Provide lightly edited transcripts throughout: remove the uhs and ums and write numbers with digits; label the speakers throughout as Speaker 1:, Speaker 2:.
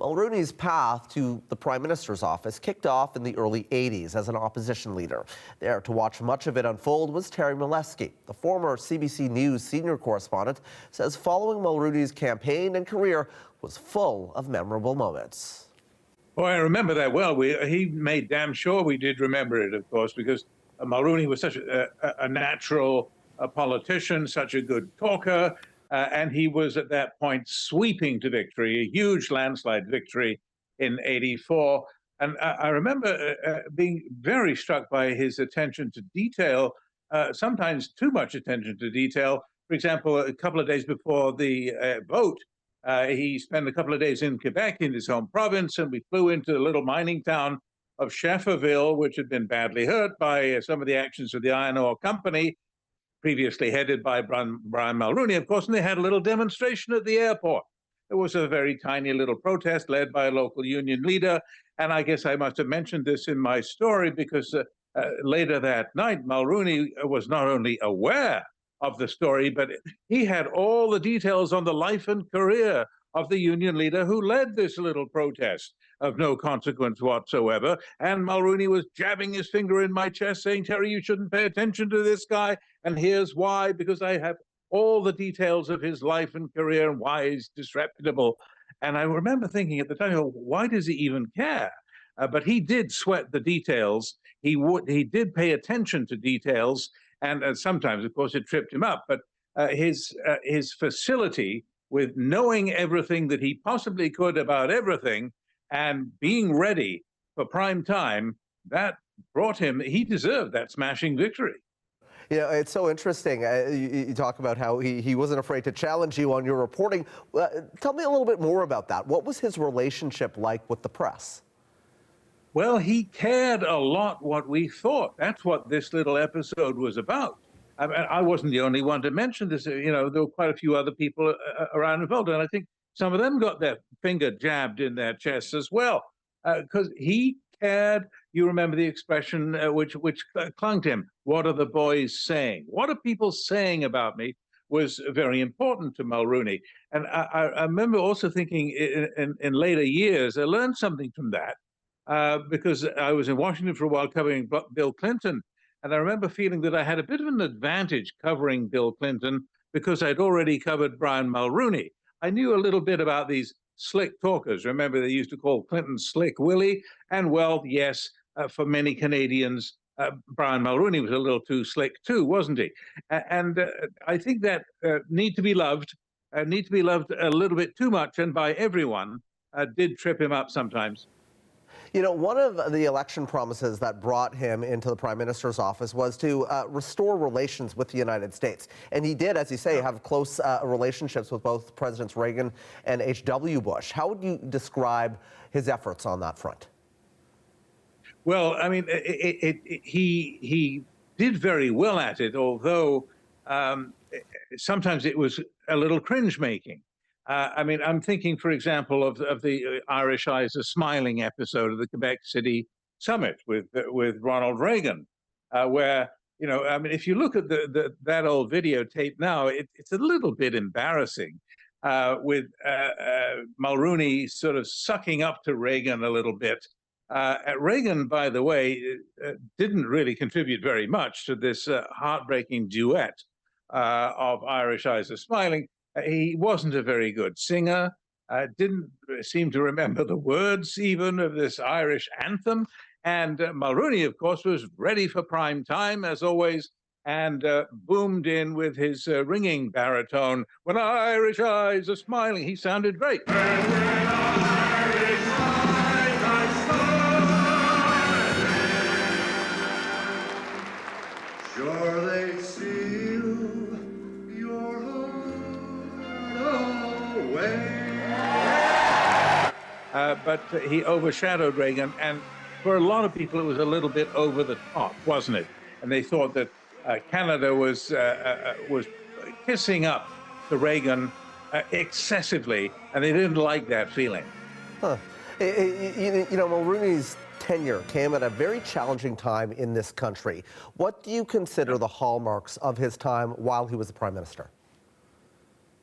Speaker 1: Mulroney's path to the Prime Minister's office kicked off in the early 80s as an opposition leader. There to watch much of it unfold was Terry Milewski. The former CBC News senior correspondent says following Mulroney's campaign and career was full of memorable moments.
Speaker 2: Oh, I remember that well. He made damn sure we did remember it, of course, because Mulroney was such a natural politician, such a good talker, and he was at that point sweeping to victory, a huge landslide victory in '84. And I remember being very struck by his attention to detail, sometimes too much attention to detail. For example, a couple of days before the vote, he spent a couple of days in Quebec, in his home province, and we flew into the little mining town of Schefferville, which had been badly hurt by some of the actions of the iron ore company, previously headed by Brian Mulroney, of course, and they had a little demonstration at the airport. It was a very tiny little protest led by a local union leader, and I guess I must have mentioned this in my story because later that night, Mulroney was not only aware of the story, but he had all the details on the life and career of the union leader who led this little protest of no consequence whatsoever. And Mulroney was jabbing his finger in my chest saying, "Terry, you shouldn't pay attention to this guy. And here's why, because I have all the details of his life and career and why he's disreputable." And I remember thinking at the time, why does he even care? But he did sweat the details. He did pay attention to details. And sometimes, of course, it tripped him up. But his facility with knowing everything that he possibly could about everything and being ready for prime time, that brought him, he deserved that smashing victory.
Speaker 1: Yeah, it's so interesting. You talk about how he wasn't afraid to challenge you on your reporting. Tell me a little bit more about that. What was his relationship like with the press?
Speaker 2: Well, he cared a lot what we thought. That's what this little episode was about. I mean, I wasn't the only one to mention this. You know, there were quite a few other people around involved, and I think some of them got their finger jabbed in their chests as well, because he cared. You remember the expression which clung to him. What are the boys saying? What are people saying about me? Was very important to Mulroney. And I remember also thinking in later years, I learned something from that because I was in Washington for a while covering Bill Clinton. And I remember feeling that I had a bit of an advantage covering Bill Clinton because I'd already covered Brian Mulroney. I knew a little bit about these slick talkers. Remember, they used to call Clinton Slick Willie. And well, yes, for many Canadians, Brian Mulroney was a little too slick too, wasn't he? And I think that need to be loved a little bit too much and by everyone did trip him up sometimes.
Speaker 1: You know, one of the election promises that brought him into the Prime Minister's office was to restore relations with the United States. And he did, as you say, have close relationships with both Presidents Reagan and H.W. Bush. How would you describe his efforts on that front?
Speaker 2: Well, I mean, he did very well at it, although sometimes it was a little cringe-making. I mean, I'm thinking, for example, of the Irish Eyes Are Smiling episode of the Quebec City Summit with Ronald Reagan, where, you know, I mean, if you look at that old videotape now, it's a little bit embarrassing with Mulroney sort of sucking up to Reagan a little bit. Reagan, by the way, didn't really contribute very much to this heartbreaking duet of Irish Eyes Are Smiling. He wasn't a very good singer, didn't seem to remember the words even of this Irish anthem. And Mulroney, of course, was ready for prime time, as always, and boomed in with his ringing baritone. When Irish eyes are smiling, he sounded great. When Irish eyes are smiling, sure they seal your heart away. But he overshadowed Reagan, and for a lot of people, it was a little bit over the top, wasn't it? And they thought that Canada was kissing up to Reagan excessively, and they didn't like that feeling.
Speaker 1: Huh. You know, Mulroney's tenure came at a very challenging time in this country. What do you consider the hallmarks of his time while he was the Prime Minister?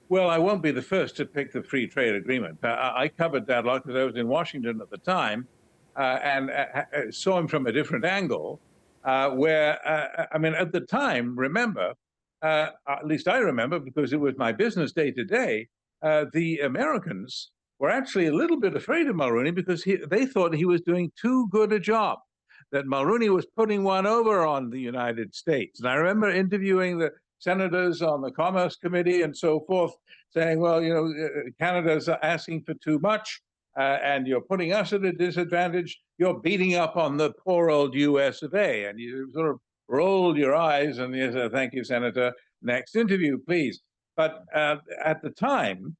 Speaker 2: Well, I won't be the first to pick the free trade agreement. I covered that a lot because I was in Washington at the time and saw him from a different angle, I mean, at the time, remember, at least I remember because it was my business day to day, the Americans were actually a little bit afraid of Mulroney because they thought he was doing too good a job, that Mulroney was putting one over on the United States. And I remember interviewing the senators on the Commerce Committee and so forth, saying, well, you know, Canada's asking for too much, and you're putting us at a disadvantage. You're beating up on the poor old US of A. And you sort of rolled your eyes and you said, thank you, Senator. Next interview, please. But at the time,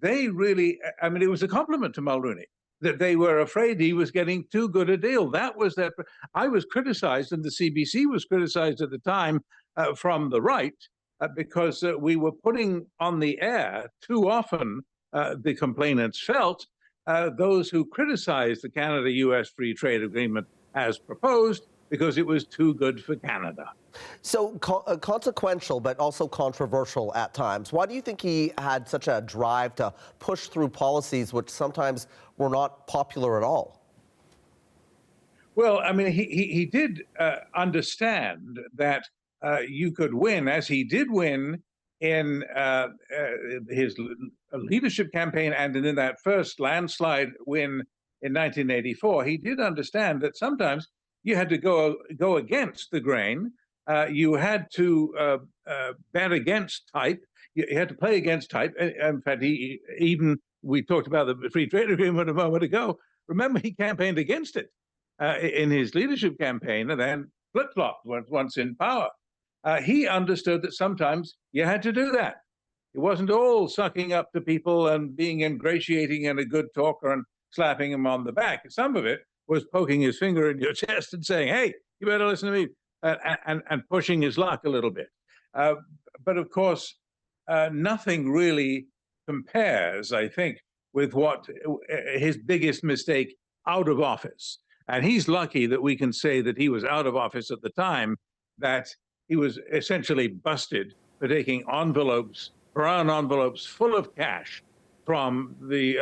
Speaker 2: they really, I mean, it was a compliment to Mulroney that they were afraid he was getting too good a deal. That was that. I was criticized, and the CBC was criticized at the time from the right because we were putting on the air too often, the complainants felt, those who criticized the Canada-US Free Trade Agreement as proposed because it was too good for Canada.
Speaker 1: So consequential, but also controversial at times. Why do you think he had such a drive to push through policies which sometimes were not popular at all?
Speaker 2: Well, I mean, he did understand that you could win, as he did win in his leadership campaign and in that first landslide win in 1984. He did understand that sometimes you had to go against the grain. You had to bet against type. You had to play against type. In fact, we talked about the free trade agreement a moment ago. Remember, he campaigned against it in his leadership campaign and then flip-flopped once in power. He understood that sometimes you had to do that. It wasn't all sucking up to people and being ingratiating and a good talker and slapping him on the back. Some of it was poking his finger in your chest and saying, hey, you better listen to me, and pushing his luck a little bit. But of course, nothing really compares, I think, with what his biggest mistake out of office. And he's lucky that we can say that he was out of office at the time, that he was essentially busted for taking brown envelopes full of cash from the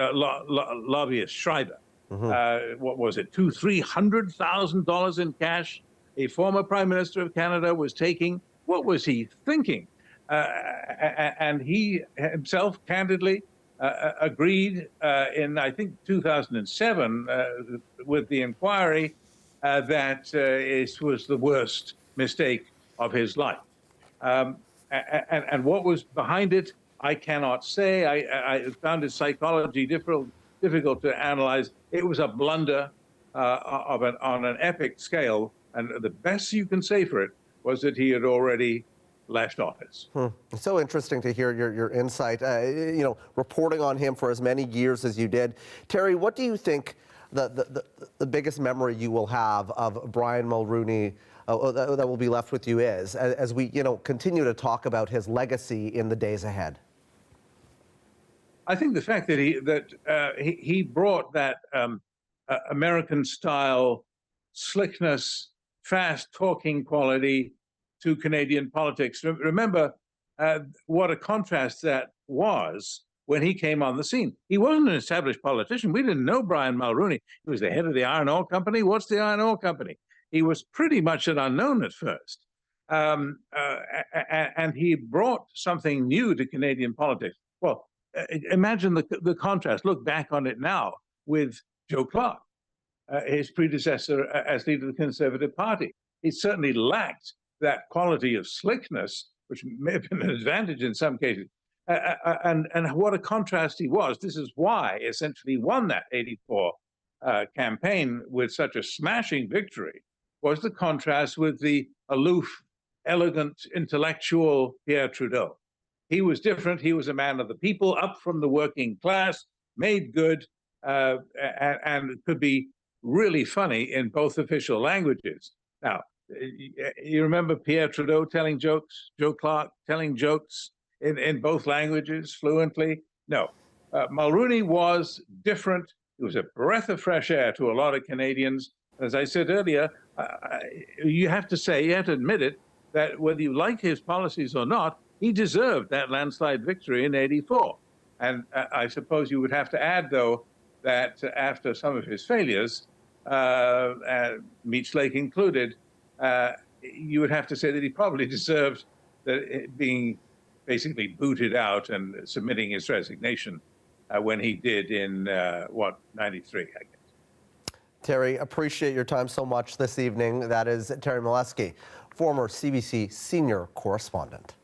Speaker 2: lobbyist Schreiber. What was it, $300,000 in cash a former Prime Minister of Canada was taking? What was he thinking? And he himself candidly agreed in, I think, 2007 with the inquiry that it was the worst mistake of his life. And what was behind it, I cannot say. I found his psychology difficult to analyze. It was a blunder on an epic scale, and the best you can say for it was that he had already left office.
Speaker 1: It's so interesting to hear your insight, reporting on him for as many years as you did. Terry, what do you think the biggest memory you will have of Brian Mulroney that will be left with you is, as we continue to talk about his legacy in the days ahead?
Speaker 2: I think the fact that he brought that American-style slickness, fast-talking quality to Canadian politics. Remember what a contrast that was when he came on the scene. He wasn't an established politician. We didn't know Brian Mulroney. He was the head of the iron ore company. What's the iron ore company? He was pretty much an unknown at first. And he brought something new to Canadian politics. Well, imagine the contrast. Look back on it now with Joe Clark, his predecessor as leader of the Conservative Party. He certainly lacked that quality of slickness, which may have been an advantage in some cases. And what a contrast he was. This is why essentially he won that 84 campaign with such a smashing victory, was the contrast with the aloof, elegant, intellectual Pierre Trudeau. He was different. He was a man of the people, up from the working class, made good, and could be really funny in both official languages. Now, you remember Pierre Trudeau telling jokes, Joe Clark telling jokes in both languages fluently? No. Mulroney was different. He was a breath of fresh air to a lot of Canadians. As I said earlier, you have to admit it, that whether you like his policies or not, he deserved that landslide victory in '84. And I suppose you would have to add, though, that after some of his failures, Meech Lake included, you would have to say that he probably deserved being basically booted out and submitting his resignation when he did in, '93, I guess.
Speaker 1: Terry, appreciate your time so much this evening. That is Terry Milewski, former CBC senior correspondent.